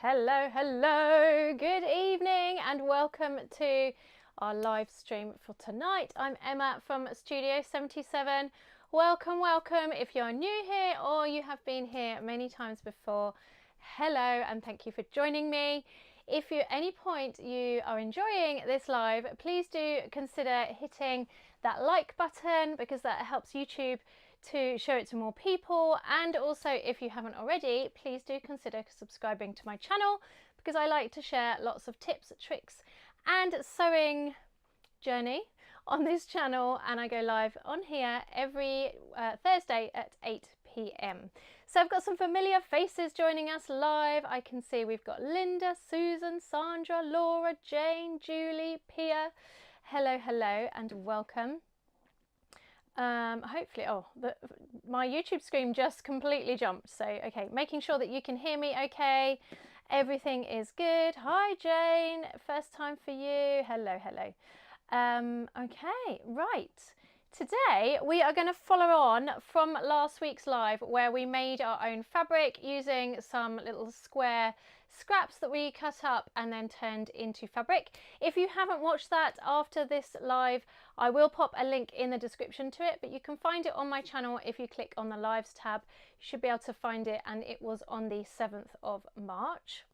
Hello, hello, good evening and welcome to our live stream for tonight. I'm Emma from Studio 77. Welcome, welcome. If you're new here or you have been here many times before, hello and thank you for joining me. If at any point you are enjoying this live, please do consider hitting that like button because that helps YouTube to show it to more people. And also, if you haven't already, please do consider subscribing to my channel because I like to share lots of tips, tricks and sewing journey on this channel, and I go live on here every Thursday at 8 p.m. So I've got some familiar faces joining us live. I can see we've got Linda, Susan, Sandra, Laura, Jane, Julie, Pia. Hello, hello and welcome. Hopefully, my YouTube screen just completely jumped. So, okay, making sure that you can hear me okay. Everything is good. Hi, Jane. First time for you. Hello, hello. Okay, right. Today we are going to follow on from last week's live where we made our own fabric using some little square scraps that we cut up and then turned into fabric. If you haven't watched that after this live, I will pop a link in the description to it, but you can find it on my channel if you click on the lives tab. You should be able to find it, and it was on the 7th of March.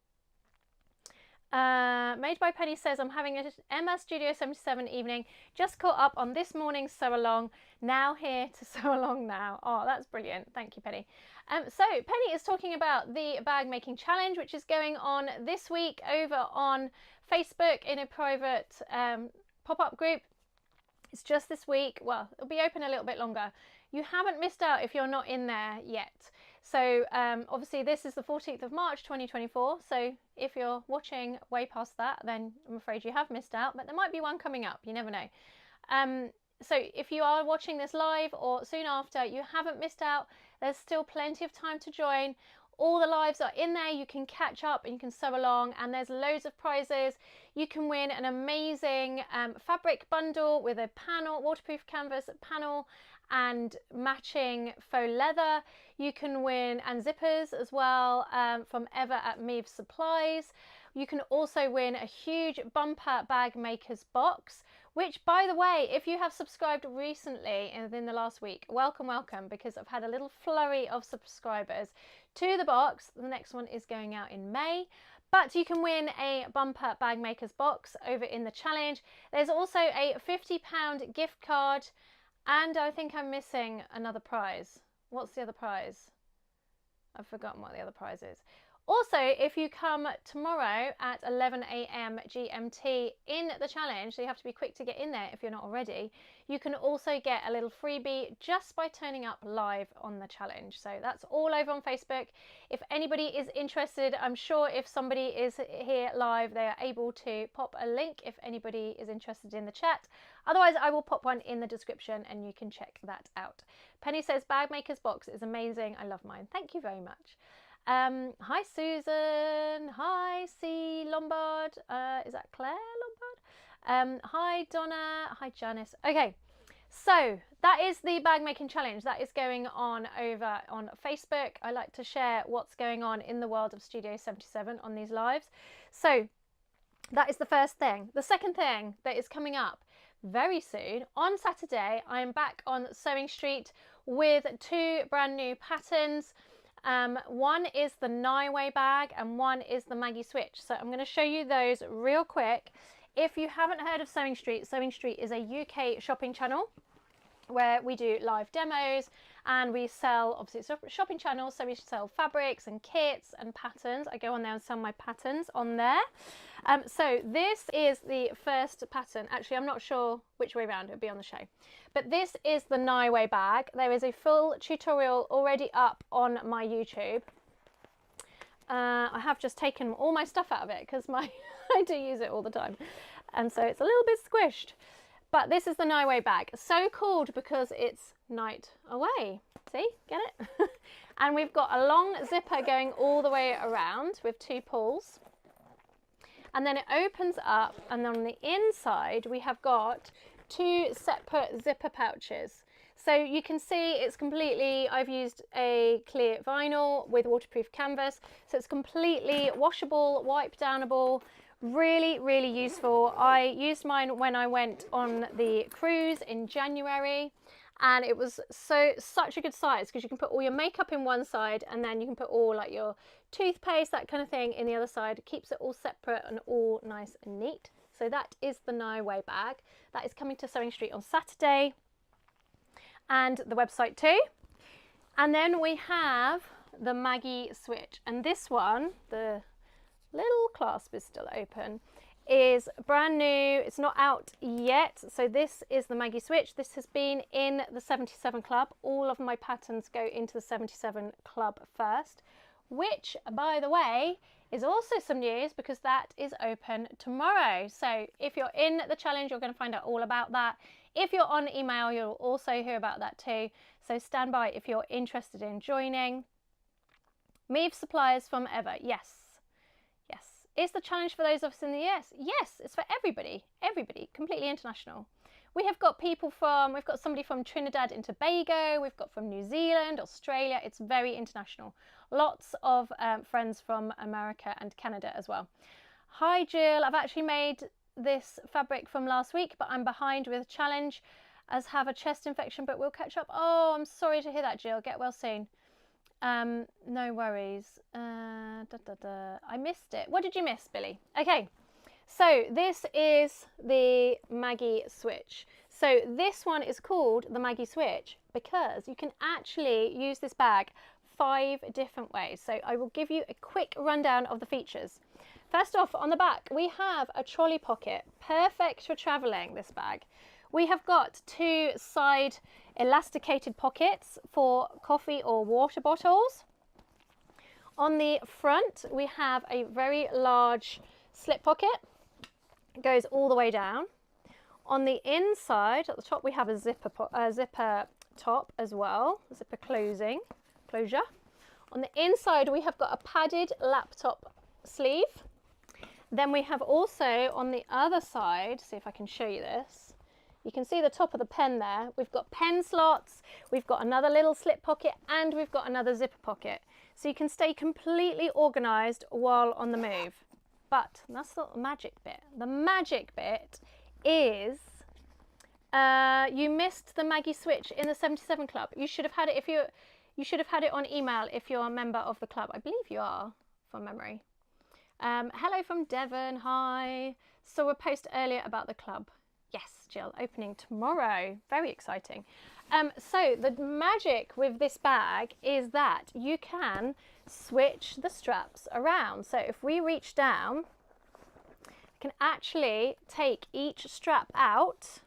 Made by Penny says, I'm having an Emma Studio 77 evening. Just caught up on this morning's sew along. Now here to sew along now. Oh, that's brilliant. Thank you, Penny. So Penny is talking about the bag making challenge, which is going on this week over on Facebook in a private pop-up group. It's just this week. Well, it'll be open a little bit longer. You haven't missed out if you're not in there yet. So obviously this is the 14th of March 2024. So if you're watching way past that, then I'm afraid you have missed out, but there might be one coming up. You never know. So if you are watching this live or soon after, you haven't missed out. There's still plenty of time to join. All the lives are in there. You can catch up and you can sew along, and there's loads of prizes. You can win an amazing fabric bundle with a panel, waterproof canvas panel and matching faux leather. You can win, and zippers as well, from Ever at Meave Supplies. You can also win a huge bumper bag makers box, which, by the way, if you have subscribed recently within the last week, welcome, welcome, because I've had a little flurry of subscribers to the box. The next one is going out in May. But you can win a bumper bag makers box over in the challenge. There's also a £50 gift card, and I think I'm missing another prize. What's the other prize? I've forgotten what the other prize is. Also, if you come tomorrow at 11 a.m. GMT in the challenge, so you have to be quick to get in there if you're not already, you can also get a little freebie just by turning up live on the challenge. So that's all over on Facebook. If anybody is interested, I'm sure if somebody is here live, they are able to pop a link if anybody is interested in the chat. Otherwise, I will pop one in the description and you can check that out. Penny says, Bag Maker's box is amazing. I love mine. Thank you very much. Hi Susan, hi C Lombard, is that Claire Lombard? Hi Donna, hi Janice. Okay, so that is the bag making challenge that is going on over on Facebook. I like to share what's going on in the world of Studio 77 on these lives. So that is the first thing. The second thing that is coming up very soon on Saturday, I am back on Sewing Street with two brand new patterns. One is the Naiway bag and one is the Maggie Switch. So I'm going to show you those real quick. If you haven't heard of Sewing Street is a UK shopping channel where we do live demos and we sell, obviously it's a shopping channel, so we sell fabrics and kits and patterns. I go on there and sell my patterns on there. So this is the first pattern. Actually, I'm not sure which way around, it'll be on the show. But this is the Naiway bag. There is a full tutorial already up on my YouTube. I have just taken all my stuff out of it because I do use it all the time. And so it's a little bit squished. But this is the Naiway bag. So called because it's night away. See, get it? And we've got a long zipper going all the way around with two pulls. And then it opens up, and on the inside we have got two separate zipper pouches. So you can see it's completely, I've used a clear vinyl with waterproof canvas, so it's completely washable, wipe downable, really, really useful. I used mine when I went on the cruise in January, and it was such a good size because you can put all your makeup in one side and then you can put all like your toothpaste, that kind of thing, in the other side. It keeps it all separate and all nice and neat. So that is the Nye bag. That is coming to Sewing Street on Saturday, and the website too. And then we have the Maggie switch, and this one, the little clasp is still open, is brand new. It's not out yet. So this is the Maggie switch. This has been in the 77 Club. All of my patterns go into the 77 Club first, which, by the way, is also some news because that is open tomorrow. So if you're in the challenge, you're going to find out all about that. If you're on email, you'll also hear about that too. So stand by if you're interested in joining. Meve suppliers from ever. Yes. Yes. Is the challenge for those of us in the US? Yes, it's for everybody. Everybody. Completely international. We have got people from, we've got somebody from Trinidad and Tobago, we've got from New Zealand, Australia. It's very international. Lots of friends from America and Canada as well. Hi Jill, I've actually made this fabric from last week, but I'm behind with a challenge as have a chest infection, but we'll catch up. Oh, I'm sorry to hear that, Jill. Get well soon. No worries. I missed it. What did you miss, Billy? Okay. So this is the Maggie switch. So this one is called the Maggie switch because you can actually use this bag 5 different ways. So I will give you a quick rundown of the features. First off, on the back, we have a trolley pocket, perfect for traveling, this bag. We have got 2 side elasticated pockets for coffee or water bottles. On the front, we have a very large slip pocket. It goes all the way down. On the inside, at the top, we have a zipper top as well, zipper closure. On the inside, we have got a padded laptop sleeve. Then we have also on the other side, see if I can show you this. You can see the top of the pen there. We've got pen slots, we've got another little slip pocket, and we've got another zipper pocket. So you can stay completely organized while on the move. But that's not the magic bit. The magic bit is you missed the Maggie switch in the 77 Club. You should have had it you should have had it on email if you're a member of the club. I believe you are, from memory. Hello from Devon. Hi. Saw a post earlier about the club. Yes, Jill, opening tomorrow. Very exciting. So the magic with this bag is that you can switch the straps around. So if we reach down, I can actually take each strap out.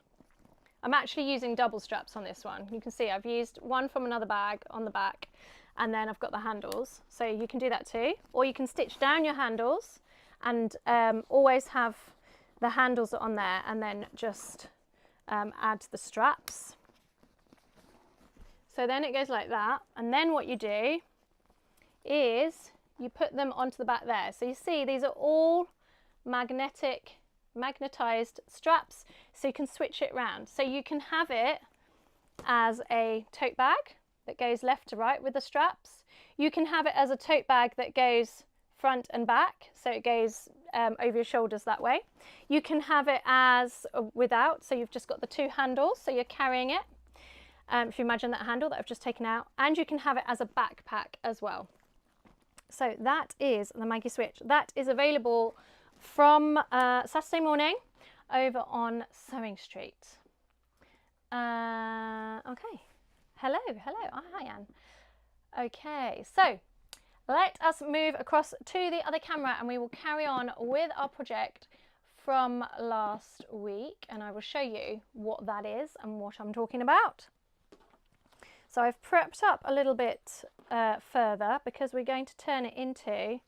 I'm actually using double straps on this one. You can see I've used one from another bag on the back, and then I've got the handles. So you can do that too. Or you can stitch down your handles and always have the handles on there, and then just add the straps. So then it goes like that, and then what you do is you put them onto the back there. So you see these are all magnetized straps, so you can switch it around. So you can have it as a tote bag that goes left to right with the straps. You can have it as a tote bag that goes front and back, so it goes over your shoulders that way. You can have it as without, so you've just got the 2 handles, so you're carrying it. If you imagine that handle that I've just taken out, and you can have it as a backpack as well. So that is the Maggie switch. That is available from Saturday morning over on Sewing Street. Okay. Hello. Oh, hi, Anne. Okay, so let us move across to the other camera and we will carry on with our project from last week, and I will show you what that is and what I'm talking about. So I've prepped up a little bit further because we're going to turn it into,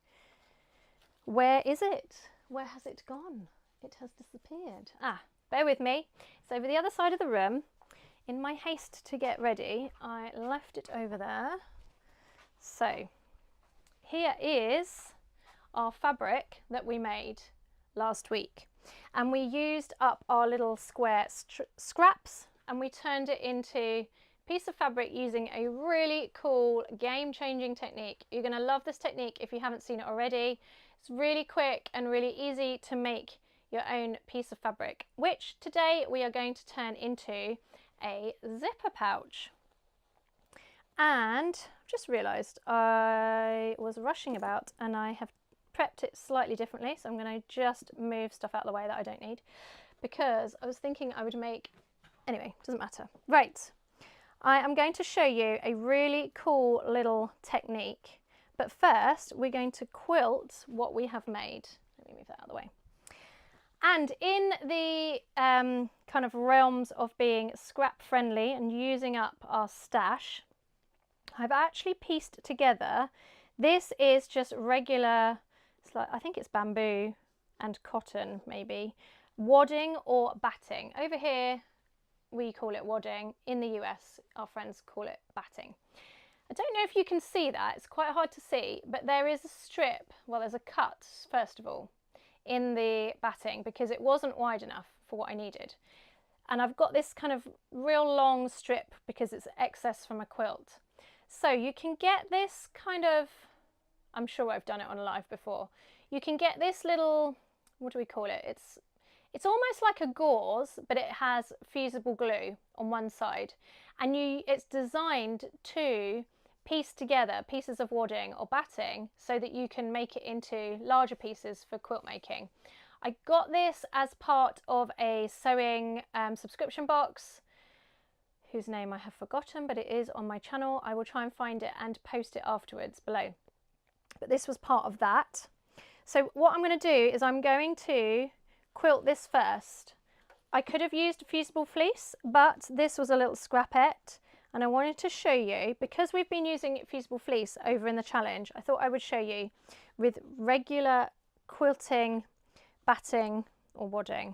where is it? Where has it gone? It has disappeared. Ah, bear with me. It's over the other side of the room. In my haste to get ready, I left it over there. So here is our fabric that we made last week. And we used up our little square scraps and we turned it into piece of fabric using a really cool game-changing technique. You're going to love this technique if you haven't seen it already. It's really quick and really easy to make your own piece of fabric, which today we are going to turn into a zipper pouch. And I've just realised I was rushing about and I have prepped it slightly differently, so I'm going to just move stuff out of the way that I don't need, because I was thinking I would make, anyway, doesn't matter. Right, I am going to show you a really cool little technique, but first we're going to quilt what we have made. Let me move that out of the way. And in the kind of realms of being scrap friendly and using up our stash, I've actually pieced together, this is just regular, it's like, I think it's bamboo and cotton maybe, wadding or batting. Over here we call it wadding, in the US our friends call it batting. I don't know if you can see that, it's quite hard to see, but there is a strip, well there's a cut first of all, in the batting because it wasn't wide enough for what I needed. And I've got this kind of real long strip because it's excess from a quilt. So you can get this kind of, I'm sure I've done it on a live before, you can get this little, what do we call it? It's almost like a gauze, but it has fusible glue on one side. And it's designed to piece together pieces of wadding or batting so that you can make it into larger pieces for quilt making. I got this as part of a sewing subscription box, whose name I have forgotten, but it is on my channel. I will try and find it and post it afterwards below. But this was part of that. So what I'm going to do is I'm going to quilt this first. I could have used fusible fleece, but this was a little scrapette and I wanted to show you, because we've been using fusible fleece over in the challenge, I thought I would show you with regular quilting, batting or wadding.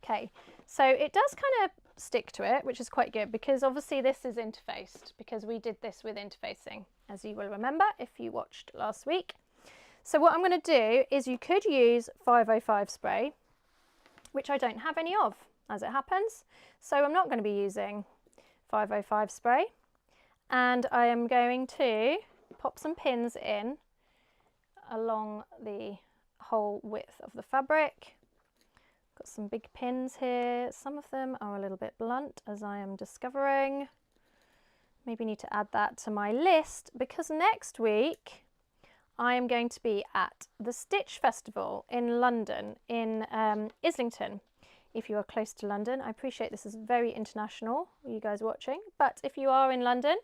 Okay, so it does kind of stick to it, which is quite good because obviously this is interfaced because we did this with interfacing, as you will remember if you watched last week. So what I'm going to do is, you could use 505 spray, which I don't have any of as it happens, so I'm not going to be using 505 spray, and I am going to pop some pins in along the whole width of the fabric. Got some big pins here, some of them are a little bit blunt as I am discovering. Maybe need to add that to my list because next week I am going to be at the Stitch Festival in London, in Islington. If you are close to London, I appreciate this is very international, you guys watching, but if you are in London,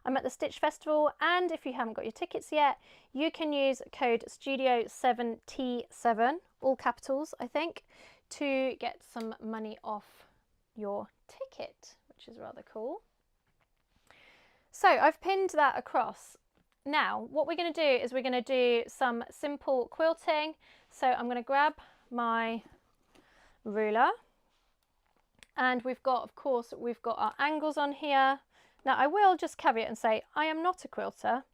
I'm at the Stitch Festival, and if you haven't got your tickets yet, you can use code STUDIO7T7, all capitals I think, to get some money off your ticket, which is rather cool. So I've pinned that across. Now what we're going to do is we're going to do some simple quilting. So I'm going to grab my ruler, and we've got, of course, we've got our angles on here. Now I will just caveat and say I am not a quilter,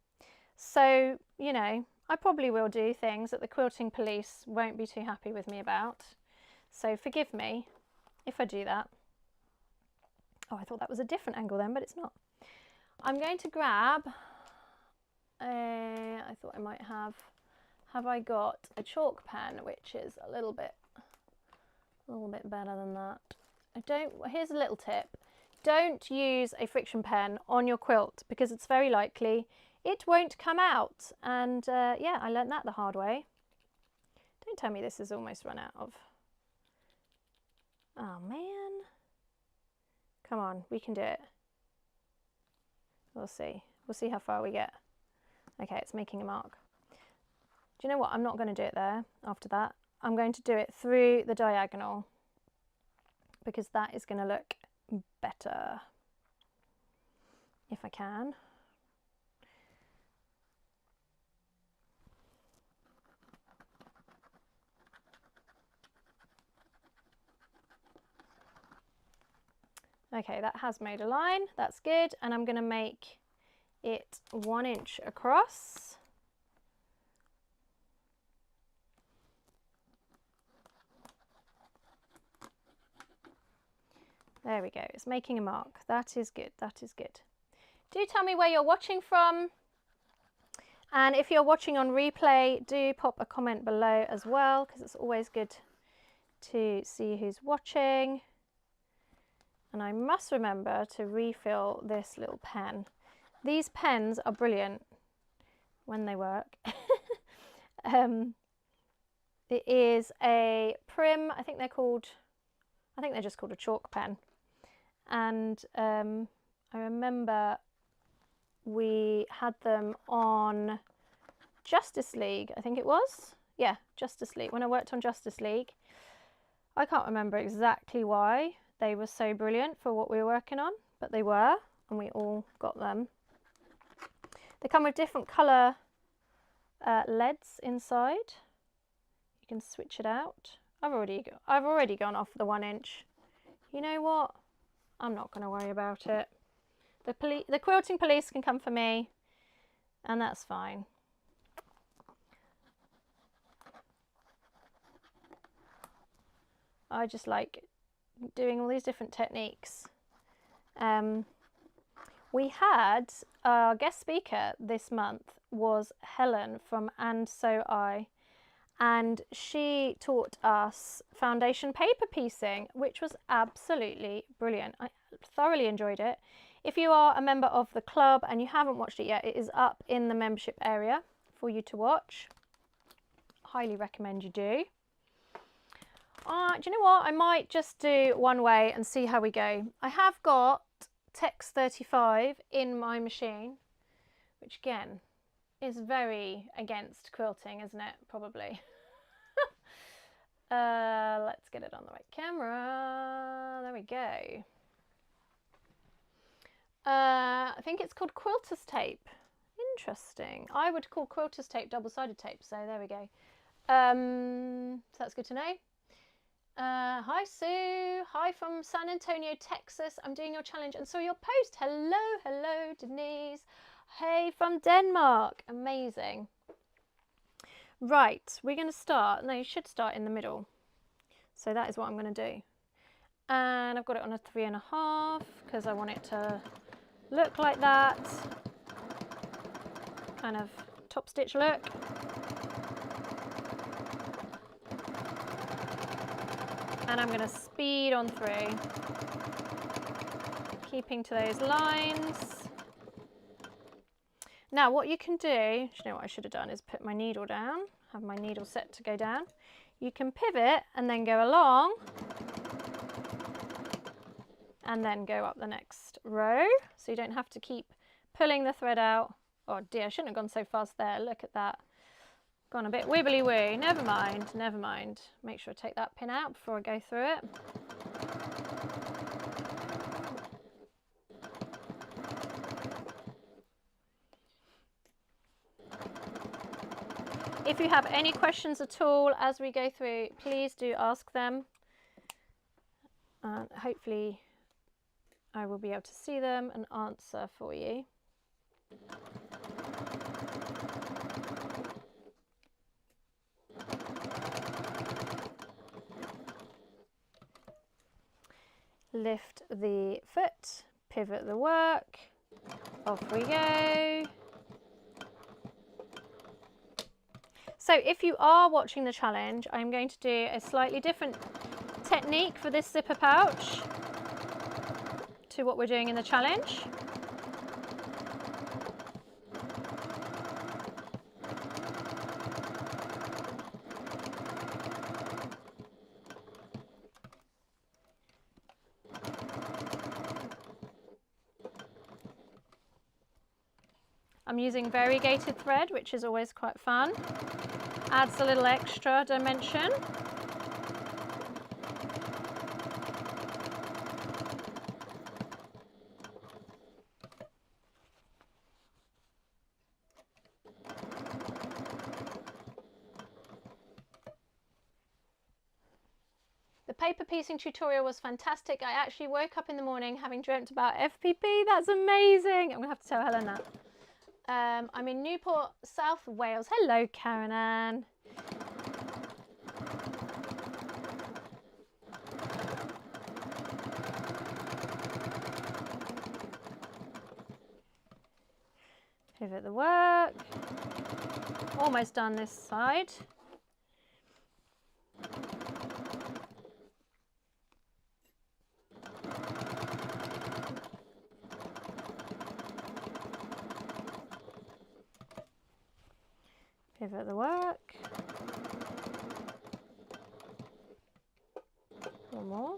so you know I probably will do things that the quilting police won't be too happy with me about, so forgive me if I do that. Oh, I thought that was a different angle then, but it's not. I'm going to grab I thought I might have I got a chalk pen, which is a little bit better than that. Here's a little tip. Don't use a friction pen on your quilt because it's very likely it won't come out. And yeah, I learnt that the hard way. Don't tell me this is almost run out of. Oh man. Come on, we can do it. We'll see. We'll see how far we get. Okay, it's making a mark. Do you know what? I'm not going to do it there after that. I'm going to do it through the diagonal because that is going to look better if I can. Okay, that has made a line, that's good, and I'm going to make it 1 inch across. There we go. It's making a mark. That is good. That is good. Do tell me where you're watching from. And if you're watching on replay, do pop a comment below as well, because it's always good to see who's watching. And I must remember to refill this little pen. These pens are brilliant when they work. It is a Prim, I think they're just called a chalk pen. And I remember we had them on Justice League, I think it was. Yeah, Justice League. When I worked on Justice League, I can't remember exactly why they were so brilliant for what we were working on, but they were, and we all got them. They come with different colour leads inside. You can switch it out. I've already gone off the 1 inch. You know what? I'm not going to worry about it. The quilting police can come for me, and that's fine. I just like doing all these different techniques. We had our guest speaker this month was Helen from And So I, and she taught us foundation paper piecing, which was absolutely brilliant. I thoroughly enjoyed it. If you are a member of the club and you haven't watched it yet, it is up in the membership area for you to watch. Highly recommend you do. Do you know what? I might just do one way and see how we go. I have got Tex 35 in my machine, which again is very against quilting, isn't it? Probably. Let's get it on the right camera. There we go. I think it's called quilter's tape. Interesting. I would call quilter's tape double-sided tape, so there we go. So that's good to know. Hi Sue, hi from San Antonio, Texas. I'm doing your challenge and saw your post. Hello, hello Denise. Hey from Denmark, amazing. Right, we're going to start, no, you should start in the middle. So that is what I'm going to do. And I've got it on a 3.5 because I want it to look like that. Kind of top stitch look. And I'm going to speed on through, keeping to those lines. Now what you can do, you know what I should have done is put my needle down, have my needle set to go down. You can pivot and then go along and then go up the next row. So you don't have to keep pulling the thread out. Oh dear, I shouldn't have gone so fast there, look at that. Gone a bit wibbly woo. Never mind, never mind. Make sure I take that pin out before I go through it. If you have any questions at all as we go through, please do ask them. Hopefully I will be able to see them and answer for you. Lift the foot, pivot the work, off we go. So if you are watching the challenge, I'm going to do a slightly different technique for this zipper pouch to what we're doing in the challenge. I'm using variegated thread, which is always quite fun. Adds a little extra dimension. The paper piecing tutorial was fantastic. I actually woke up in the morning having dreamt about FPP. That's amazing. I'm gonna have to tell Helen that. I'm in Newport, South Wales. Hello, Karen Ann. Pivot the work. Almost done this side. Pivot the work. One more.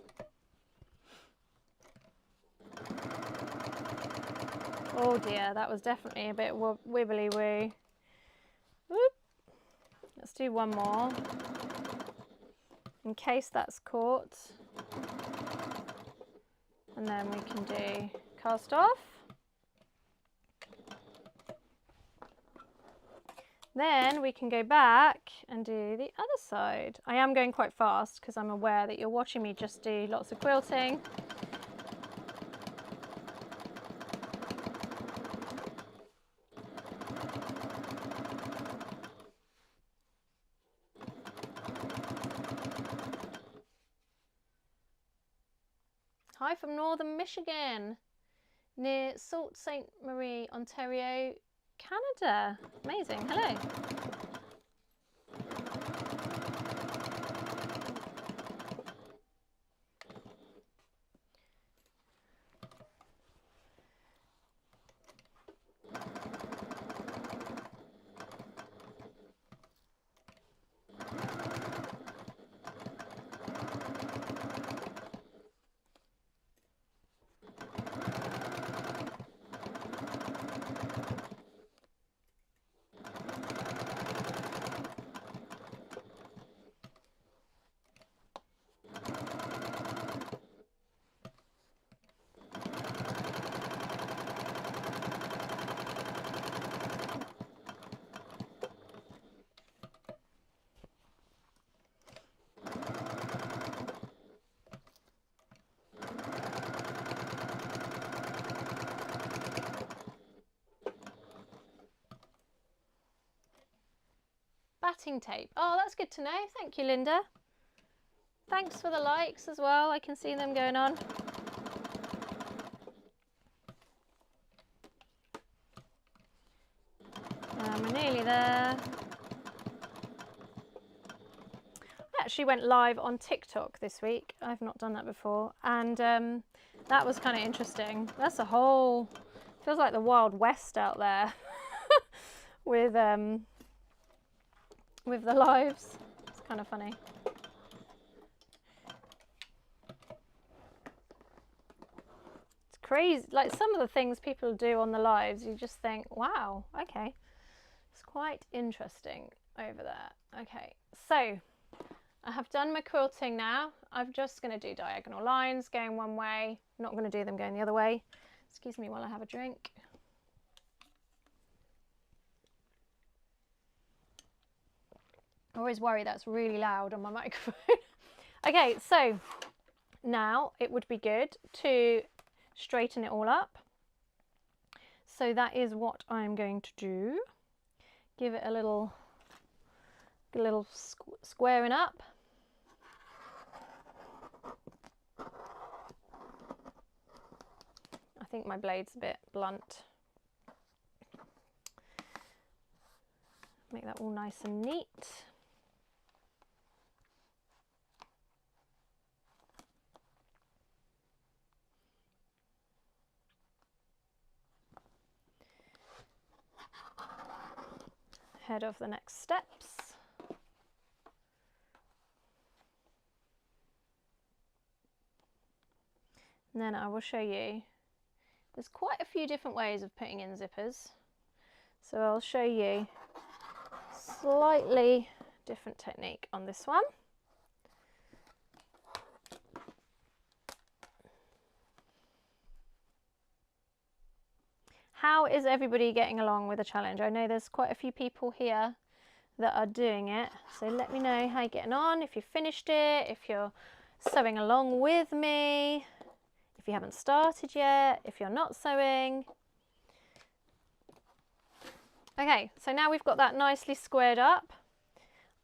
Oh dear, that was definitely a bit wibbly woo. Whoop. Let's do one more in case that's caught. And then we can do cast off. Then we can go back and do the other side. I am going quite fast because I'm aware that you're watching me just do lots of quilting. Hi from northern Michigan, near Sault Ste. Marie, Ontario, Canada. Amazing, hello. Batting tape. Oh, that's good to know. Thank you, Linda. Thanks for the likes as well. I can see them going on. We're nearly there. I actually went live on TikTok this week. I've not done that before. And that was kind of interesting. That's a whole, feels like the Wild West out there with the lives. It's kind of funny. It's crazy, like some of the things people do on the lives, you just think, wow, okay. It's quite interesting over there. Okay, so I have done my quilting now. I'm just going to do diagonal lines going one way. I'm not going to do them going the other way. Excuse me while I have a drink. I always worry that's really loud on my microphone. Okay, so now it would be good to straighten it all up. So that is what I'm going to do. Give it a little squaring up. I think my blade's a bit blunt. Make that all nice and neat. Head of the next steps. And then I will show you, there's quite a few different ways of putting in zippers. So I'll show you slightly different technique on this one. How is everybody getting along with the challenge? I know there's quite a few people here that are doing it. So let me know how you're getting on, if you've finished it, if you're sewing along with me, if you haven't started yet, if you're not sewing. Okay, so now we've got that nicely squared up.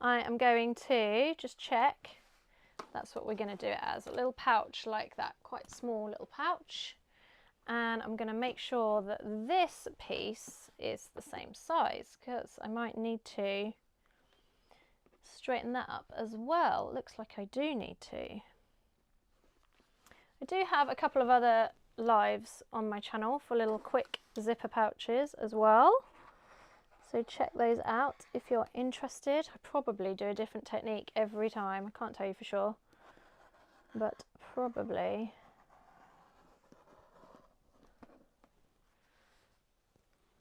I am going to just check. That's what we're going to do it as, a little pouch like that, quite small little pouch. And I'm going to make sure that this piece is the same size, because I might need to straighten that up as well. Looks like I do need to. I do have a couple of other lives on my channel for little quick zipper pouches as well, so check those out if you're interested. I probably do a different technique every time, I can't tell you for sure, but probably.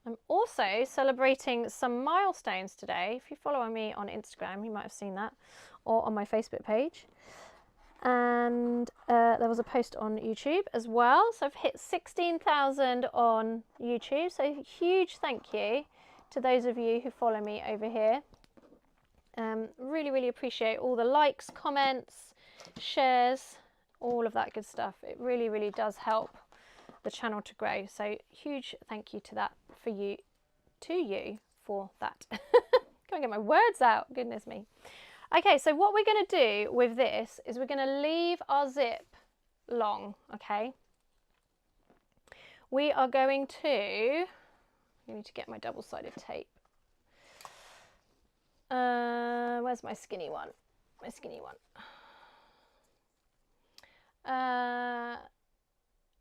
I'm also celebrating some milestones today. If you follow me on Instagram, you might have seen that, or on my Facebook page. And there was a post on YouTube as well. So I've hit 16,000 on YouTube. So huge thank you to those of you who follow me over here. Really, really appreciate all the likes, comments, shares, all of that good stuff. It really, really does help the channel to grow. So huge thank you to that for you, for that. Can't get my words out, goodness me. Okay, so what we're going to do with this is we're going to leave our zip long, okay? We are going to, I need to get my double-sided tape. Where's my skinny one? My skinny one. I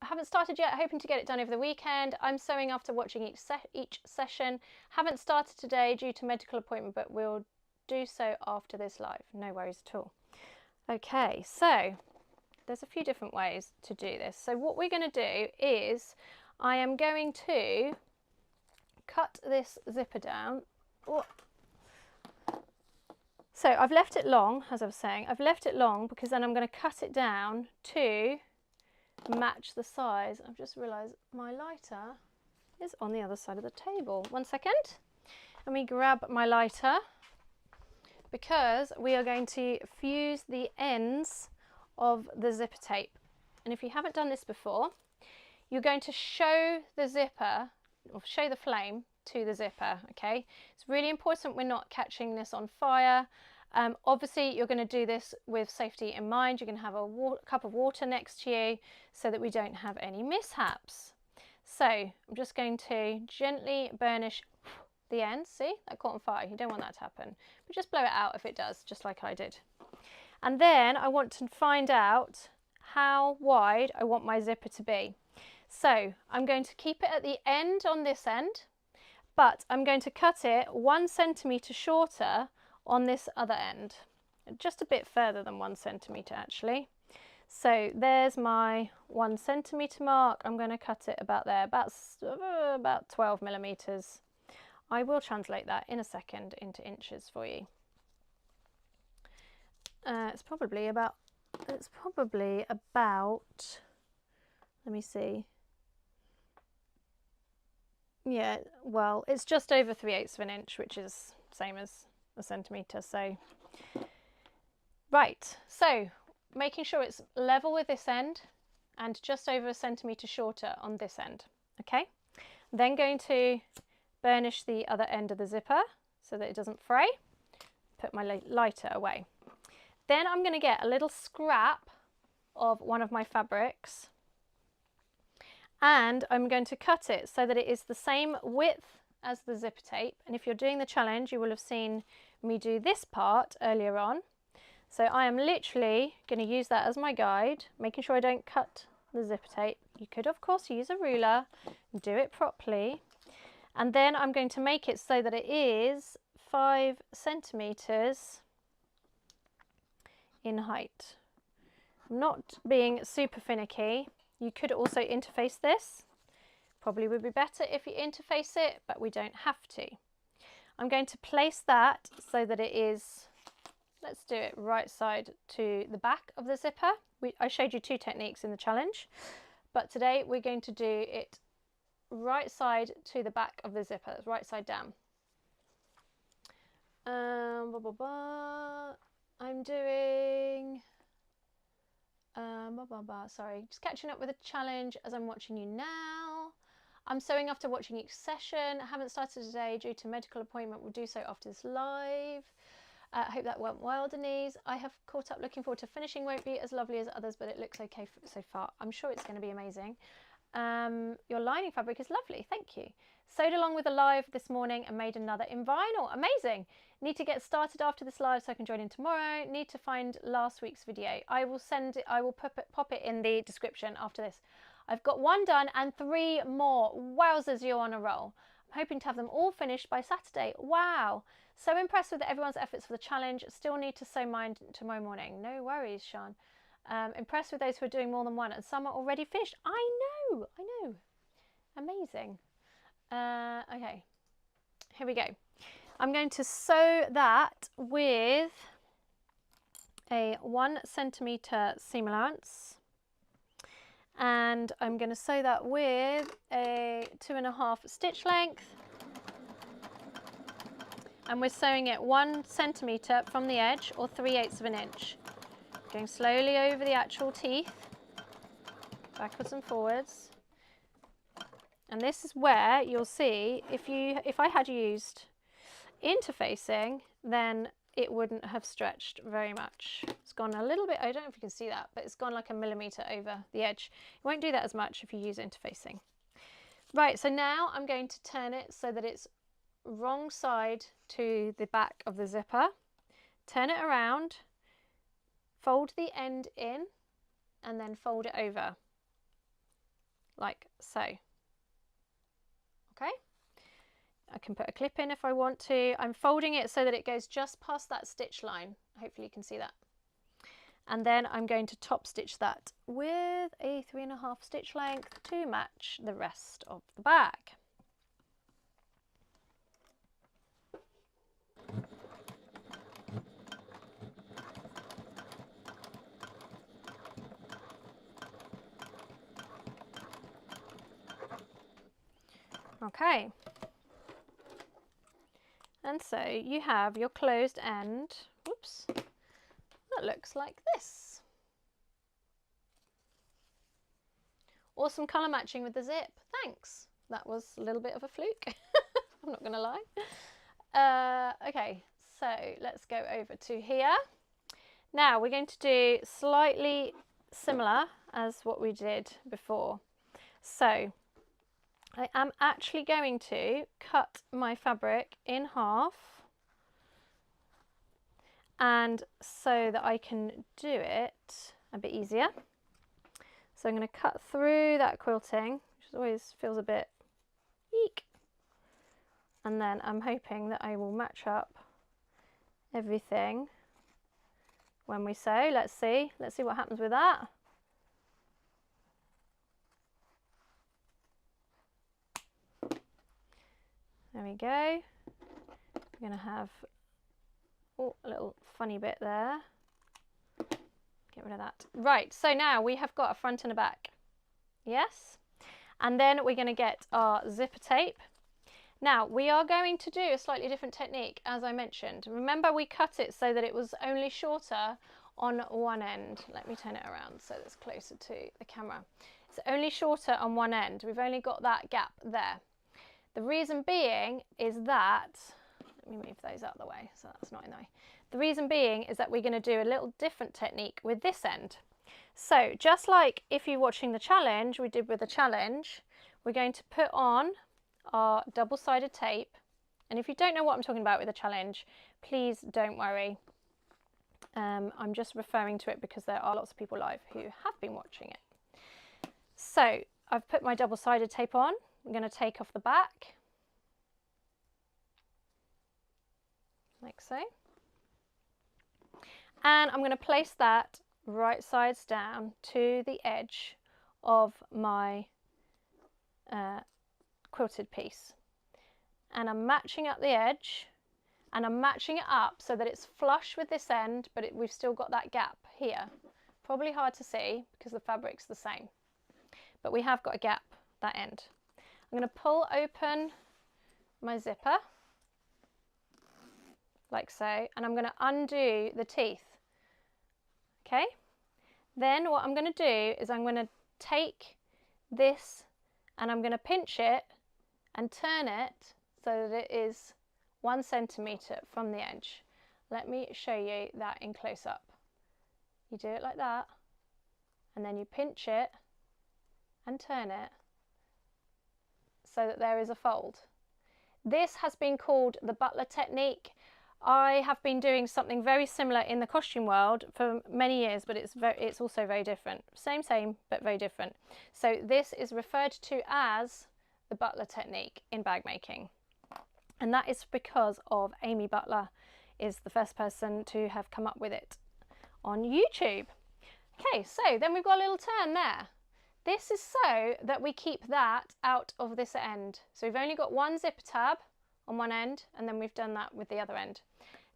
haven't started yet, hoping to get it done over the weekend. I'm sewing after watching each session. Haven't started today due to medical appointment, but we'll do so after this live. No worries at all. Okay, so there's a few different ways to do this. So what we're going to do is I am going to cut this zipper down. Oh. So I've left it long, as I was saying. I've left it long because then I'm going to cut it down to match the size. I've just realised my lighter is on the other side of the table. 1 second. Let me grab my lighter, because we are going to fuse the ends of the zipper tape. And if you haven't done this before, you're going to show the zipper, or show the flame to the zipper, okay? It's really important we're not catching this on fire. Obviously, you're going to do this with safety in mind. You're going to have a cup of water next to you so that we don't have any mishaps. So I'm just going to gently burnish the ends. See, that caught on fire. You don't want that to happen, but just blow it out if it does, just like I did. And then I want to find out how wide I want my zipper to be. So I'm going to keep it at the end on this end, but I'm going to cut it 1 centimetre shorter on this other end, just a bit further than 1 centimetre actually. So there's my 1 centimetre mark. I'm going to cut it about there, about 12 millimetres. I will translate that in a second into inches for you. It's probably about, let me see. Yeah, well, it's just over 3/8 of an inch, which is same as a centimetre. So, right, so making sure it's level with this end and just over a centimetre shorter on this end, okay? Then going to burnish the other end of the zipper so that it doesn't fray. Put my lighter away. Then I'm going to get a little scrap of one of my fabrics and I'm going to cut it so that it is the same width as the zipper tape. And if you're doing the challenge, you will have seen me do this part earlier on. So I am literally going to use that as my guide, making sure I don't cut the zipper tape. You could of course use a ruler and do it properly. And then I'm going to make it so that it is 5 centimetres in height. I'm not being super finicky. You could also interface this. Probably would be better if you interface it, but we don't have to. I'm going to place that so that it is, let's do it right side to the back of the zipper. I showed you 2 techniques in the challenge, but today we're going to do it right side to the back of the zipper, right side down. I'm doing, sorry, just catching up with the challenge as I'm watching you now. I'm sewing after watching each session. I haven't started today due to medical appointment. We'll do so after this live. I hope that went well, Denise. I have caught up, looking forward to finishing. Won't be as lovely as others, but it looks okay so far. I'm sure it's going to be amazing. your lining fabric is lovely, thank you. Sewed along with a live this morning and made another in vinyl. Amazing. Need to get started after this live so I can join in tomorrow. Need to find last week's video. I will send it, I will pop it in the description after this. I've got 1 done and 3 more. Wowzers, you're on a roll. I'm hoping to have them all finished by Saturday. Wow. So impressed with everyone's efforts for the challenge. Still need to sew mine tomorrow morning. No worries, Sean. Impressed with those who are doing more than one, and some are already finished. I know. Amazing. Okay, here we go. I'm going to sew that with a 1 centimetre seam allowance, and I'm going to sew that with a 2.5 stitch length, and we're sewing it 1 centimetre from the edge, or 3/8 of an inch. Going slowly over the actual teeth, backwards and forwards. And this is where you'll see, if I had used interfacing, then it wouldn't have stretched very much. It's gone a little bit, I don't know if you can see that, but it's gone like a millimetre over the edge. It won't do that as much if you use interfacing. Right, so now I'm going to turn it so that it's wrong side to the back of the zipper. Turn it around, fold the end in, and then fold it over, like so. Okay, I can put a clip in if I want to. I'm folding it so that it goes just past that stitch line. Hopefully you can see that. And then I'm going to top stitch that with a 3.5 stitch length to match the rest of the bag. Okay, and so you have your closed end, whoops, that looks like this. Awesome colour matching with the zip, thanks. That was a little bit of a fluke, I'm not going to lie. Okay, so let's go over to here. Now we're going to do slightly similar as what we did before. So I am actually going to cut my fabric in half, and so that I can do it a bit easier. So I'm going to cut through that quilting, which always feels a bit eek, and then I'm hoping that I will match up everything when we sew. Let's see what happens with that. There we go. We're going to have a little funny bit there. Get rid of that. Right, so now we have got a front and a back. Yes? And then we're going to get our zipper tape. Now, we are going to do a slightly different technique, as I mentioned. Remember, we cut it so that it was only shorter on one end. Let me turn it around so it's closer to the camera. It's only shorter on one end. We've only got that gap there. The reason being is that, let me move those out of the way so that's not in the way. The reason being is that we're going to do a little different technique with this end. So just like if you're watching the challenge, we did with the challenge, we're going to put on our double-sided tape. And if you don't know what I'm talking about with the challenge, please don't worry. I'm just referring to it because there are lots of people live who have been watching it. So I've put my double-sided tape on. I'm going to take off the back, like so, and I'm going to place that right sides down to the edge of my quilted piece, and I'm matching up the edge, and I'm matching it up so that it's flush with this end, but we've still got that gap here. Probably hard to see because the fabric's the same, but we have got a gap that end. I'm going to pull open my zipper like so, and I'm going to undo the teeth. Okay, then what I'm going to do is I'm going to take this and I'm going to pinch it and turn it so that it is 1 centimetre from the edge. Let me show you that in close up. You do it like that, and then you pinch it and turn it so that there is a fold. This has been called the butler technique. I have been doing something very similar in the costume world for many years, but it's also very different. Same, but very different. So this is referred to as the butler technique in bag making. And that is because of Amy Butler is the first person to have come up with it on YouTube. Okay, so then we've got a little turn there. This is so that we keep that out of this end. So we've only got one zipper tab on one end, and then we've done that with the other end.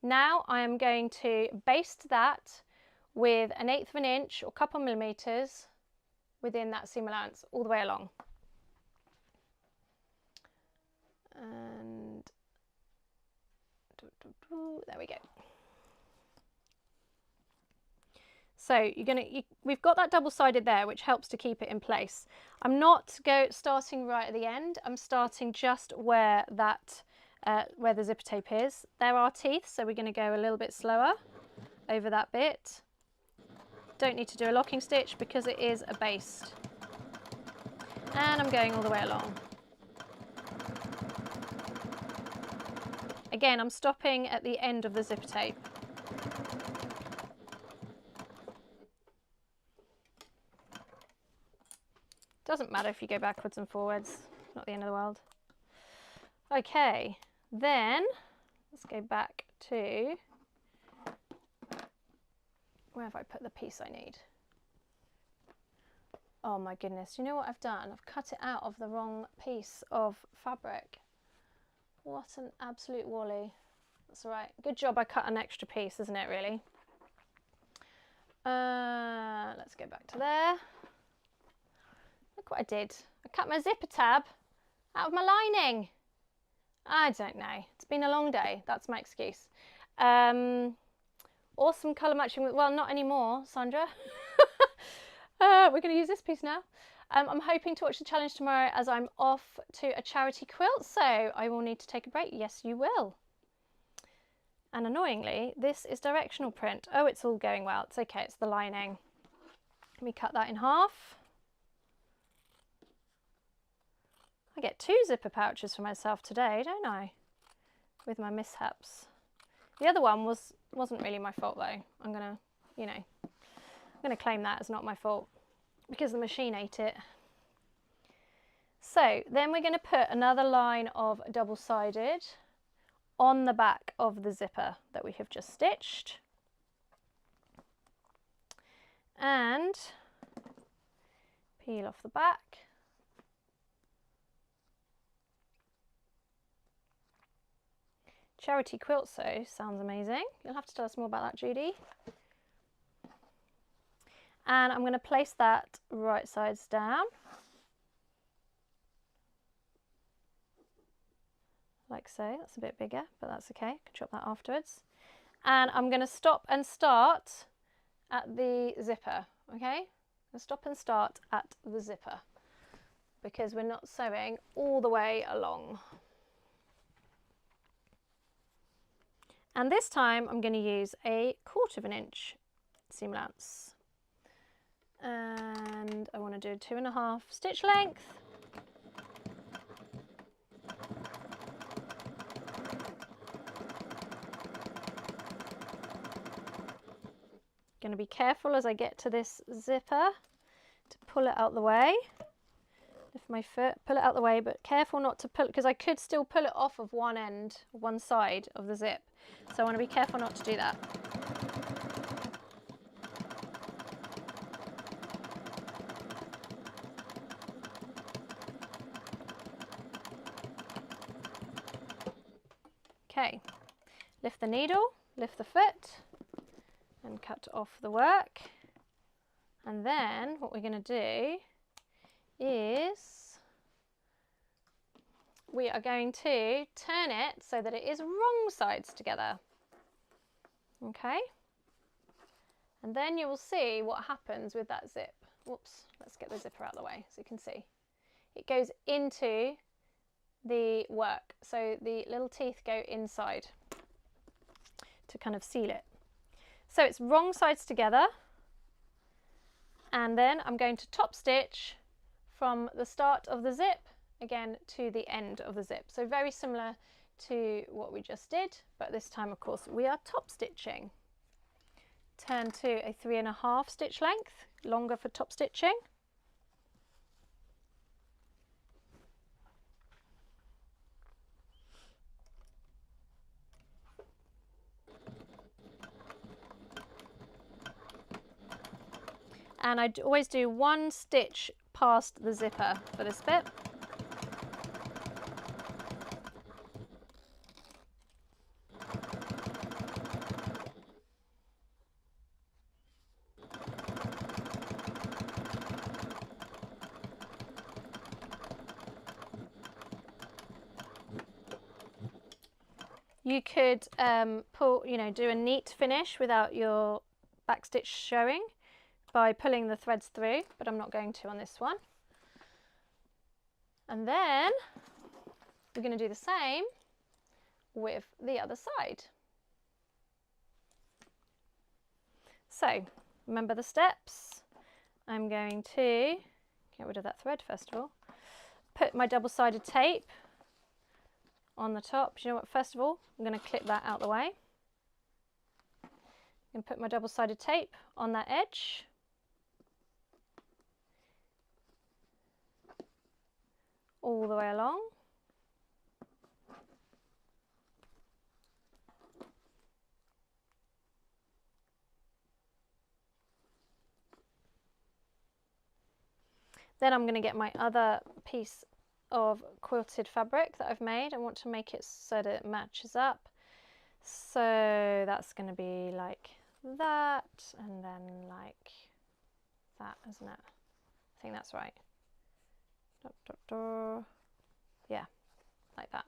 Now I am going to baste that with 1/8 of an inch or couple millimeters within that seam allowance all the way along. And there we go. So we've got that double-sided there, which helps to keep it in place. I'm not starting right at the end. I'm starting just where that where the zipper tape is. There are teeth, so we're going to go a little bit slower over that bit. Don't need to do a locking stitch because it is a baste. And I'm going all the way along. Again, I'm stopping at the end of the zipper tape. Doesn't matter if you go backwards and forwards, not the end of the world. Okay, then let's go back to, where have I put the piece I need? Oh my goodness, you know what I've done? I've cut it out of the wrong piece of fabric. What an absolute wally. That's all right. Good job I cut an extra piece, isn't it, really? Let's go back to there. Look what I did. I cut my zipper tab out of my lining. I don't know. It's been a long day. That's my excuse. Awesome colour matching. Well, not anymore, Sandra. We're going to use this piece now. I'm hoping to watch the challenge tomorrow as I'm off to a charity quilt, so I will need to take a break. Yes, you will. And annoyingly, this is directional print. Oh, it's all going well. It's okay. It's the lining. Let me cut that in half. I get 2 zipper pouches for myself today, don't I? With my mishaps. The other one wasn't really my fault though. I'm gonna, I'm gonna claim that as not my fault because the machine ate it. So then we're gonna put another line of double-sided on the back of the zipper that we have just stitched. And peel off the back. Charity quilt sew sounds amazing. You'll have to tell us more about that, Judy. And I'm going to place that right sides down. Like so. That's a bit bigger, but that's okay. I can chop that afterwards. And I'm going to stop and start at the zipper, okay? I'll stop and start at the zipper because we're not sewing all the way along. And this time I'm going to use 1/4 of an inch seam allowance. And I want to do 2.5 stitch length. Going to be careful as I get to this zipper to pull it out the way. Lift my foot, pull it out the way, but careful not to pull it because I could still pull it off of one end, one side of the zip. So I want to be careful not to do that. Okay, lift the needle, lift the foot and cut off the work. And then what we're going to do is we are going to turn it so that it is wrong sides together. Okay, and then you will see what happens with that zip. Whoops, let's get the zipper out of the way so you can see. It goes into the work, so the little teeth go inside to kind of seal it. So it's wrong sides together, and then I'm going to top stitch from the start of the zip again to the end of the zip. So very similar to what we just did, but this time of course we are top stitching. Turn to a 3.5 stitch length, longer for top stitching. And I always do 1 stitch past the zipper for this bit. You could do a neat finish without your back stitch showing by pulling the threads through, but I'm not going to on this one. And then we're going to do the same with the other side. So remember the steps. I'm going to get rid of that thread first of all. Put my double-sided tape on the top. Do you know what? First of all, I'm going to clip that out the way. I'm going to put my double-sided tape on that edge. All the way along. Then I'm going to get my other piece of quilted fabric that I've made. I want to make it so that it matches up. So that's going to be like that, and then like that, isn't it? I think that's right. Yeah, like that.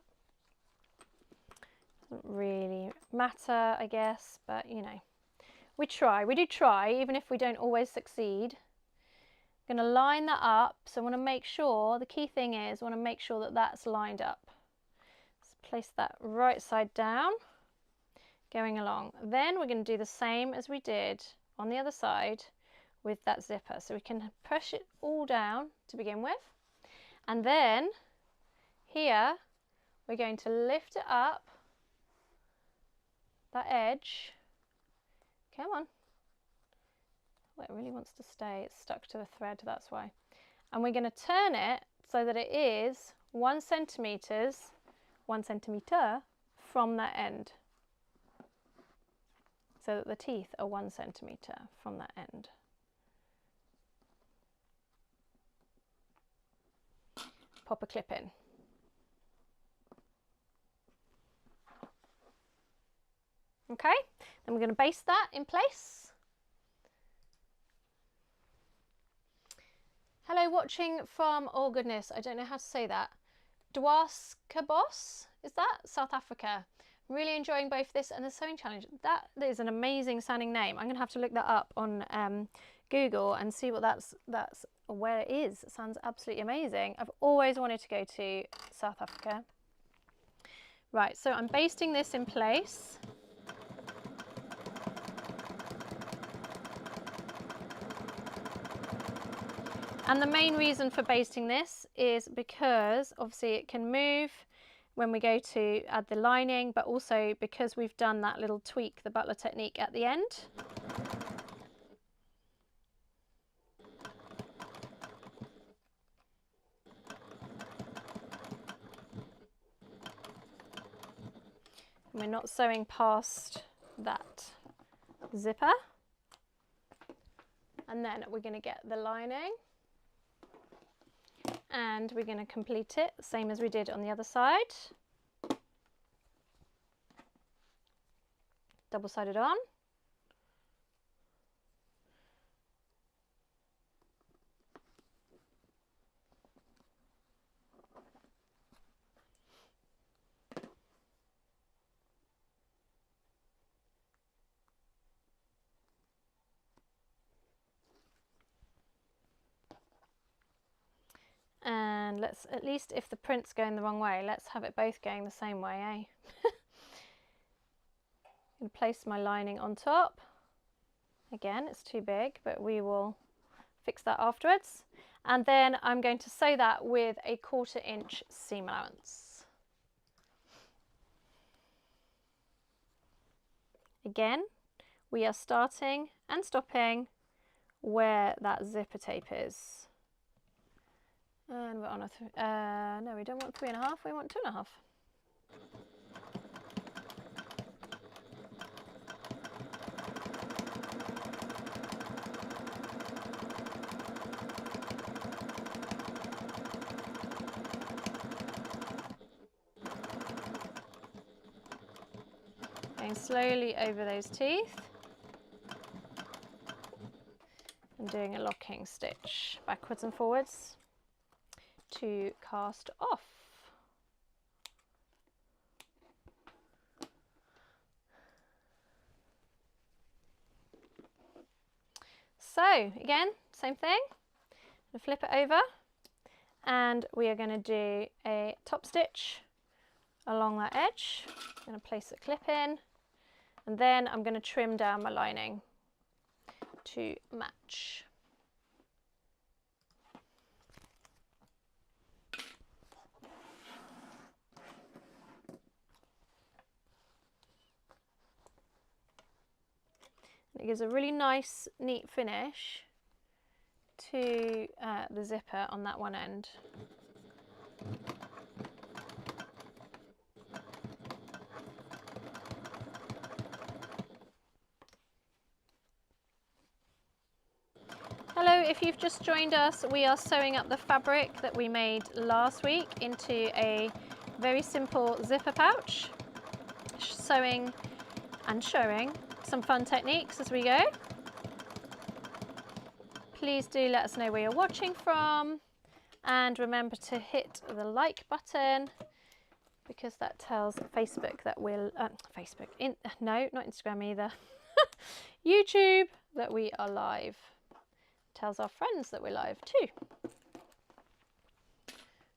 Doesn't really matter, I guess, but you know, we do try, even if we don't always succeed. I'm going to line that up, so I want to make sure, the key thing is I want to make sure that that's lined up. Let's place that right side down, going along. Then we're going to do the same as we did on the other side with that zipper. So we can push it all down to begin with, and then here we're going to lift it up, that edge. Come on. It really wants to stay, it's stuck to the thread, that's why. And we're going to turn it so that it is 1 centimetre from that end, so that the teeth are 1 centimetre from that end. Pop a clip in. Okay, then we're going to baste that in place. Hello, watching from, oh goodness, I don't know how to say that. Dwaskabos, is that? South Africa. Really enjoying both this and the sewing challenge. That is an amazing sounding name. I'm going to have to look that up on Google and see what that's where it is. It sounds absolutely amazing. I've always wanted to go to South Africa. Right, so I'm basting this in place. And the main reason for basting this is because obviously it can move when we go to add the lining, but also because we've done that little tweak, the butler technique at the end. And we're not sewing past that zipper. And then we're going to get the lining. And we're going to complete it the same as we did on the other side. Double-sided on. And let's, at least if the print's going the wrong way, let's have it both going the same way, eh? I'm going to place my lining on top. Again, it's too big, but we will fix that afterwards. And then I'm going to sew that with a 1/4 inch seam allowance. Again, we are starting and stopping where that zipper tape is. And we're on a, no, we don't want 3.5, we want 2.5. Going slowly over those teeth and doing a locking stitch backwards and forwards to cast off. So again, same thing, flip it over and we are going to do a top stitch along that edge. I'm going to place a clip in and then I'm going to trim down my lining to match. It gives a really nice, neat finish to the zipper on that one end. Hello, if you've just joined us, we are sewing up the fabric that we made last week into a very simple zipper pouch, sewing and showing some fun techniques as we go. Please do let us know where you're watching from and remember to hit the like button because that tells Facebook that we're, no, not Instagram either, YouTube that we are live. Tells our friends that we're live too.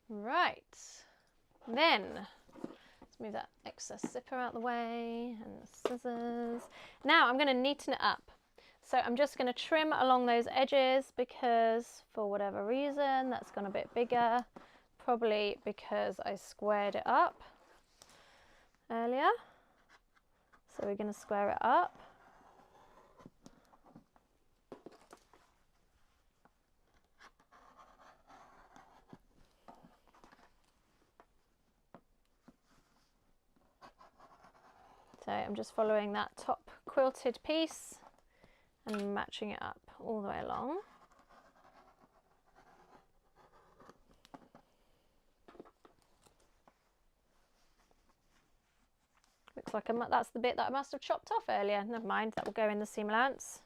Right, then let's move that excess zipper out the way and the scissors. Now I'm going to neaten it up. So I'm just going to trim along those edges because for whatever reason that's gone a bit bigger, probably because I squared it up earlier. So we're going to square it up. So I'm just following that top quilted piece and matching it up all the way along. Looks like that's the bit that I must have chopped off earlier. Never mind, that will go in the seam allowance.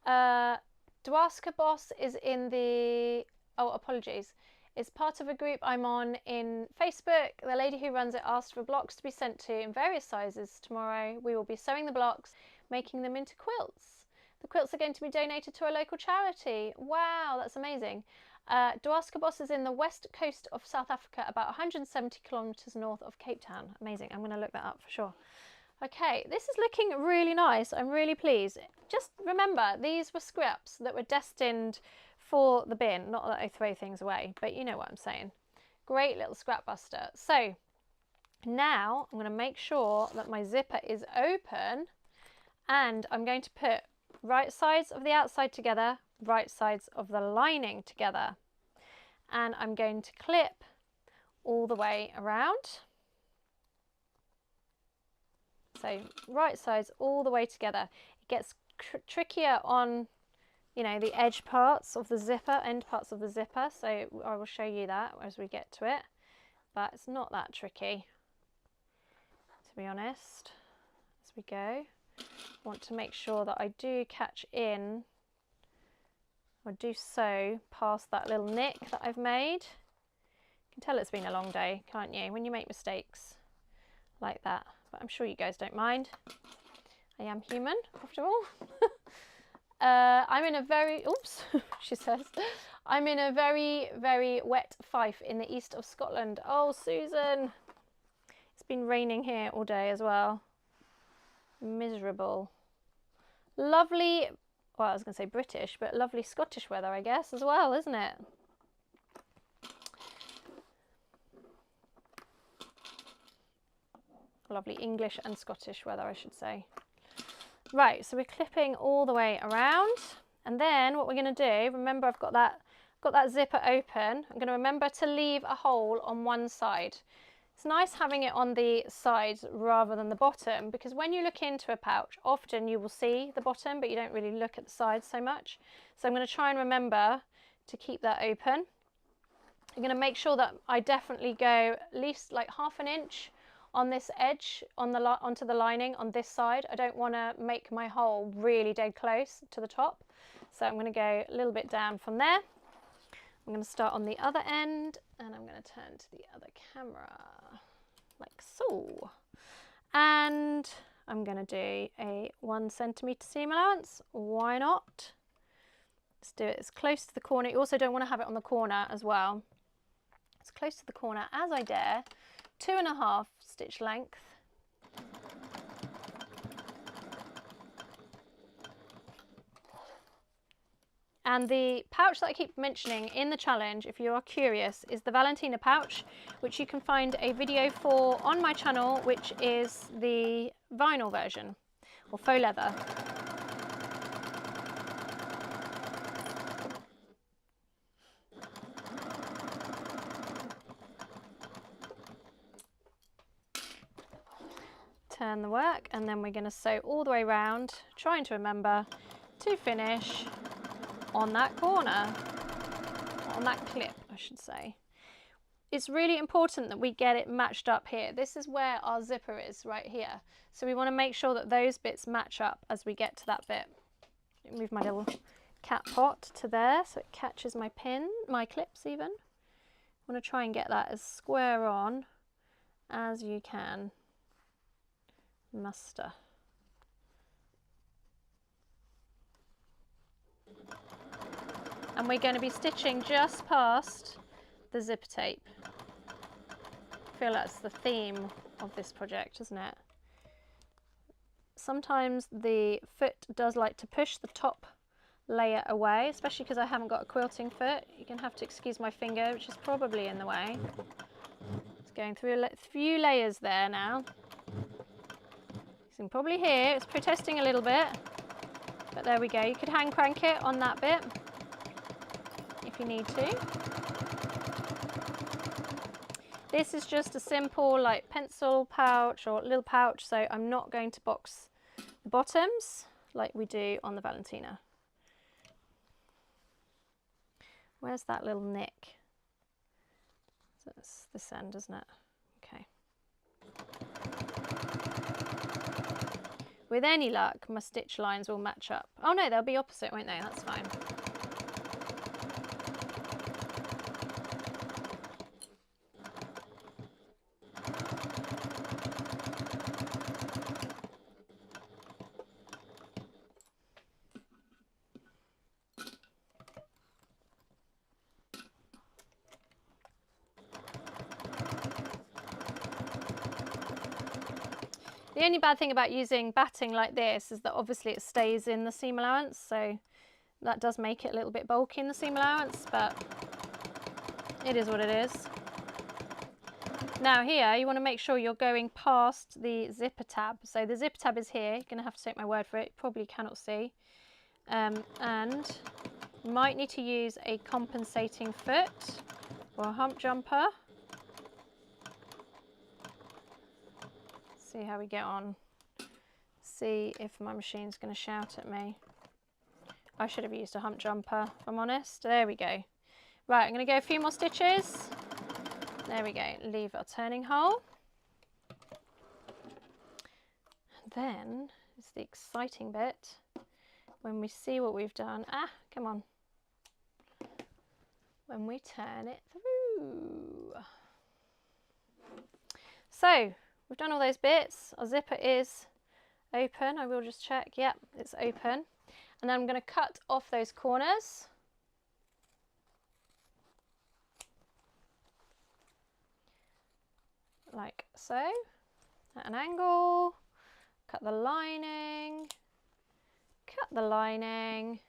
Dwaska Boss is in the, oh apologies, it's part of a group I'm on in Facebook. The lady who runs it asked for blocks to be sent to in various sizes tomorrow. We will be sewing the blocks, making them into quilts. The quilts are going to be donated to a local charity. Wow, that's amazing. Dwaska Boss is in the west coast of South Africa, about 170 kilometres north of Cape Town. Amazing, I'm going to look that up for sure. Okay, this is looking really nice. I'm really pleased. Just remember, these were scraps that were destined for the bin. Not that I throw things away, but you know what I'm saying. Great little scrap buster. So now I'm going to make sure that my zipper is open and I'm going to put right sides of the outside together, right sides of the lining together. And I'm going to clip all the way around. So right sides all the way together. It gets trickier on, you know, the edge parts of the zipper, end parts of the zipper. So I will show you that as we get to it. But it's not that tricky, to be honest, as we go. I want to make sure that I do catch in, or do sew past that little nick that I've made. You can tell it's been a long day, can't you, when you make mistakes like that. But I'm sure you guys don't mind. I am human, after all. I'm in a very, oops, she says, I'm in a very, very wet fife in the east of Scotland. Oh, Susan. It's been raining here all day as well. Miserable. Lovely well, I was going to say British, but lovely Scottish weather, I guess, as well, isn't it? Lovely English and Scottish weather, I should say. Right, so we're clipping all the way around, and then what we're going to do, remember I've got that zipper open. I'm going to remember to leave a hole on one side. It's nice having it on the sides rather than the bottom, because when you look into a pouch, often you will see the bottom, but you don't really look at the sides so much. So I'm going to try and remember to keep that open. I'm going to make sure that I definitely go at least like ½ inch on this edge, onto the lining on this side. I don't want to make my hole really dead close to the top. So I'm going to go a little bit down from there. I'm going to start on the other end, and I'm going to turn to the other camera, like so. And I'm going to do a 1 centimetre seam allowance. Why not? Let's do it as close to the corner. You also don't want to have it on the corner as well. As close to the corner as I dare. 2.5 stitch length. And the pouch that I keep mentioning in the challenge, if you are curious, is the Valentina pouch, which you can find a video for on my channel, which is the vinyl version, or faux leather. Turn the work, and then we're going to sew all the way around, trying to remember to finish on that corner, on that clip, I should say. It's really important that we get it matched up here. This is where our zipper is, right here. So we want to make sure that those bits match up as we get to that bit. Move my little cat pot to there so it catches my clips even. I want to try and get that as square on as you can muster. And we're going to be stitching just past the zipper tape. I feel that's the theme of this project, isn't it? Sometimes the foot does like to push the top layer away, especially because I haven't got a quilting foot. You're going to have to excuse my finger, which is probably in the way. It's going through a few layers there now. You can probably hear it's protesting a little bit, but there we go. You could hand crank it on that bit if you need to. This is just a simple like pencil pouch or little pouch, so I'm not going to box the bottoms like we do on the Valentina. Where's that little nick? So it's this end, isn't it? Okay. With any luck, my stitch lines will match up. Oh no, they'll be opposite, won't they? That's fine. The only bad thing about using batting like this is that obviously it stays in the seam allowance, so that does make it a little bit bulky in the seam allowance, but it is what it is. Now here, you want to make sure you're going past the zipper tab. So the zipper tab is here. You're going to have to take my word for it. You probably cannot see. And you might need to use a compensating foot or a hump jumper. See how we get on. See if my machine's going to shout at me. I should have used a hump jumper, if I'm honest. There we go. Right, I'm going to go a few more stitches. There we go. Leave our turning hole. And then it's the exciting bit when we see what we've done. Ah, come on. When we turn it through. So we've done all those bits. Our zipper is open. I will just check. Yep, it's open. And then I'm going to cut off those corners. Like so. At an angle. Cut the lining. Cut the lining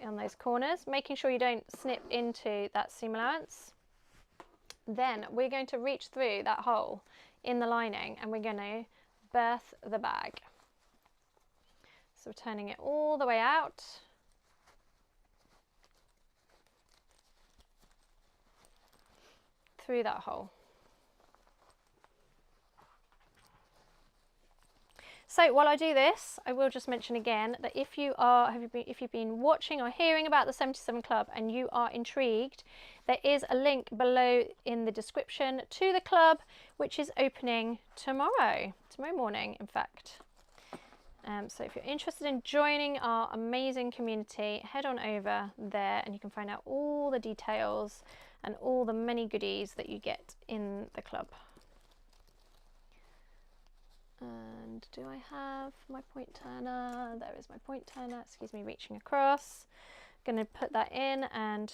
on those corners, making sure you don't snip into that seam allowance. Then we're going to reach through that hole in the lining and we're going to birth the bag. So we're turning it all the way out. Through that hole. So while I do this, I will just mention again that if you've been watching or hearing about the 77 Club and you are intrigued, there is a link below in the description to the club, which is opening tomorrow morning, in fact. So if you're interested in joining our amazing community, head on over there and you can find out all the details and all the many goodies that you get in the club. And do I have my point turner? There is my point turner, excuse me, reaching across. Going to put that in and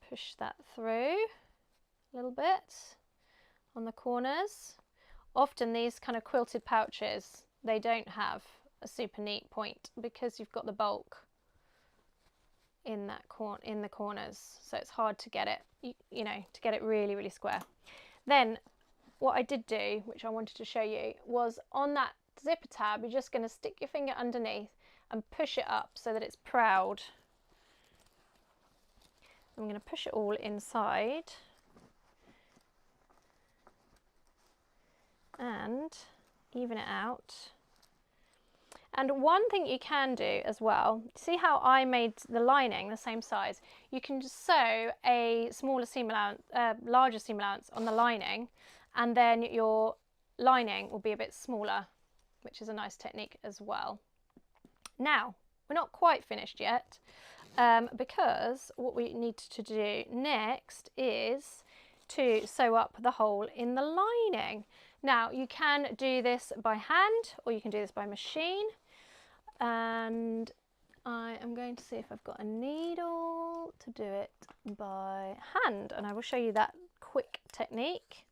push that through a little bit on the corners. Often these kind of quilted pouches, they don't have a super neat point because you've got the bulk in that in the corners, so it's hard to get it, you know, to get it really, really square. Then what I did do, which I wanted to show you, was on that zipper tab, you're just going to stick your finger underneath and push it up so that it's proud. I'm going to push it all inside and even it out. And one thing you can do as well, see how I made the lining the same size? You can just sew a smaller seam allowance, larger seam allowance on the lining, and then your lining will be a bit smaller, which is a nice technique as well. Now, we're not quite finished yet, because what we need to do next is to sew up the hole in the lining. Now, you can do this by hand or you can do this by machine. And I am going to see if I've got a needle to do it by hand, and I will show you that quick technique.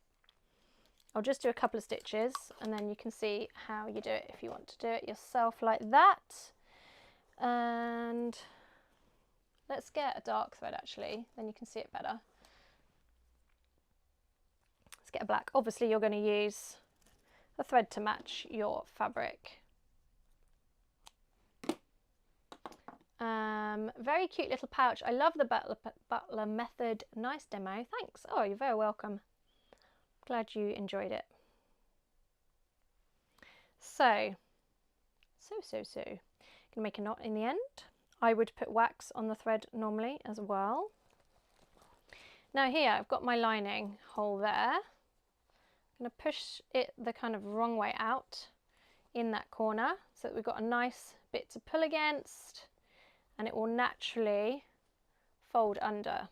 I'll just do a couple of stitches and then you can see how you do it if you want to do it yourself like that. And let's get a dark thread actually, then you can see it better. Let's get a black. Obviously you're going to use a thread to match your fabric. Very cute little pouch. I love the butler method. Nice demo. Thanks. Oh, you're very welcome. Glad you enjoyed it. So. Gonna make a knot in the end. I would put wax on the thread normally as well. Now here I've got my lining hole there. I'm going to push it the kind of wrong way out in that corner so that we've got a nice bit to pull against and it will naturally fold under.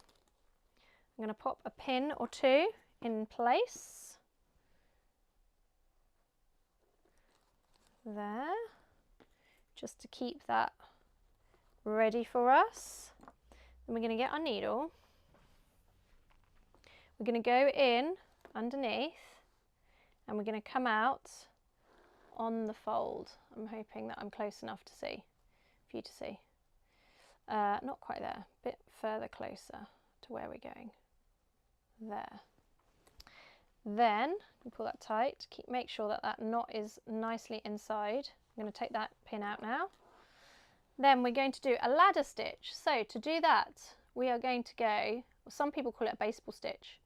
I'm going to pop a pin or two in place there just to keep that ready for us. Then we're going to get our needle. We're going to go in underneath and we're going to come out on the fold. I'm hoping that I'm close enough to see, for you to see. Not quite there, a bit further closer to where we're going. There. Then you pull that tight, make sure that that knot is nicely inside. I'm going to take that pin out now. Then we're going to do a ladder stitch. So to do that, we are going to go, well, some people call it a baseball stitch.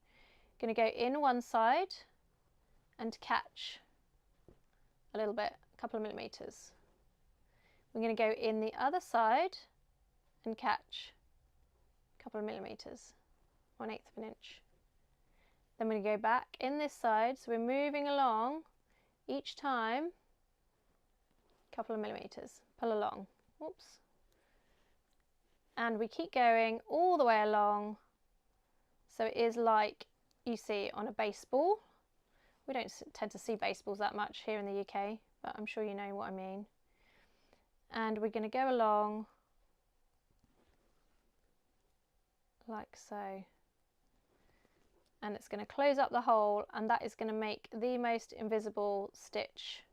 Going to go in one side and catch a little bit, a couple of millimeters. We're going to go in the other side and catch a couple of millimeters, 1/8 of an inch. Then we're going to go back in this side, so we're moving along each time, a couple of millimeters, pull along, whoops. And we keep going all the way along, so it is like you see on a baseball. We don't tend to see baseballs that much here in the UK, but I'm sure you know what I mean. And we're going to go along like so. And it's going to close up the hole, and that is going to make the most invisible stitch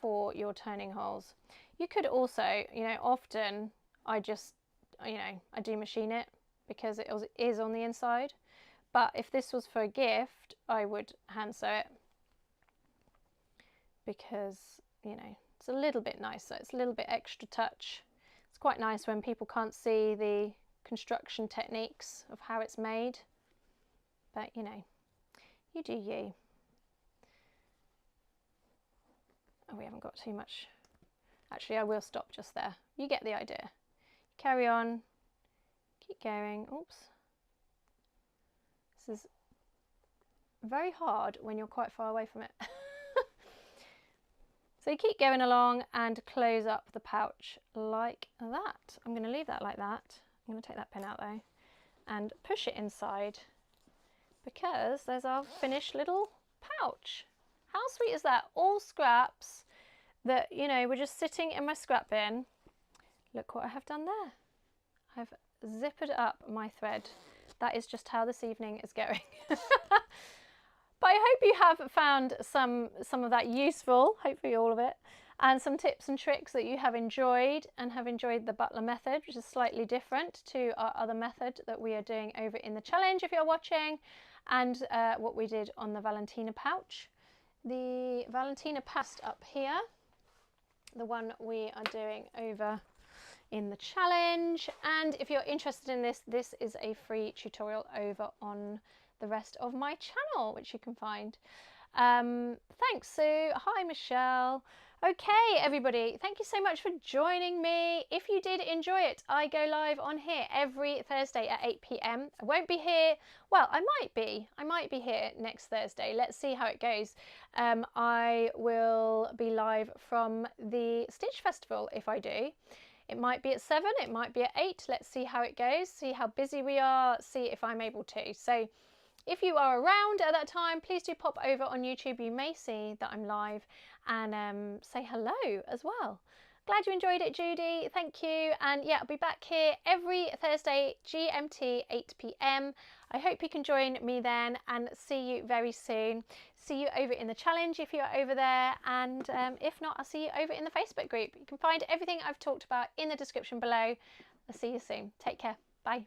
for your turning holes. You could also, you know, often I just, you know, I do machine it because it is on the inside. But if this was for a gift, I would hand sew it because, you know, it's a little bit nicer. It's a little bit extra touch. It's quite nice when people can't see the construction techniques of how it's made. But, you know, you do you. Oh, we haven't got too much. Actually, I will stop just there. You get the idea. Carry on. Keep going. Oops. This is very hard when you're quite far away from it. So you keep going along and close up the pouch like that. I'm going to leave that like that. I'm going to take that pin out though and push it inside because there's our finished little pouch. How sweet is that? All scraps that, you know, were just sitting in my scrap bin. Look what I have done there. I've zippered up my thread. That is just how this evening is going. But I hope you have found some of that useful, hopefully all of it, and some tips and tricks that you have enjoyed and have enjoyed the butler method, which is slightly different to our other method that we are doing over in the challenge if you're watching, and what we did on the Valentina pouch. The Valentina pouch up here, the one we are doing over in the challenge. And if you're interested in this, this is a free tutorial over on the rest of my channel, which you can find. Thanks, Sue. Hi, Michelle. Okay, everybody, thank you so much for joining me. If you did enjoy it, I go live on here every Thursday at 8 p.m. I won't be here. Well, I might be here next Thursday. Let's see how it goes. I will be live from the Stitch Festival if I do. It might be at 7, it might be at 8. Let's see how it goes, see how busy we are, see if I'm able to. So if you are around at that time, please do pop over on YouTube. You may see that I'm live and say hello as well. Glad you enjoyed it, Judy. Thank you. And yeah, I'll be back here every Thursday, GMT, 8 p.m. I hope you can join me then and see you very soon. See you over in the challenge if you're over there. And if not, I'll see you over in the Facebook group. You can find everything I've talked about in the description below. I'll see you soon. Take care. Bye.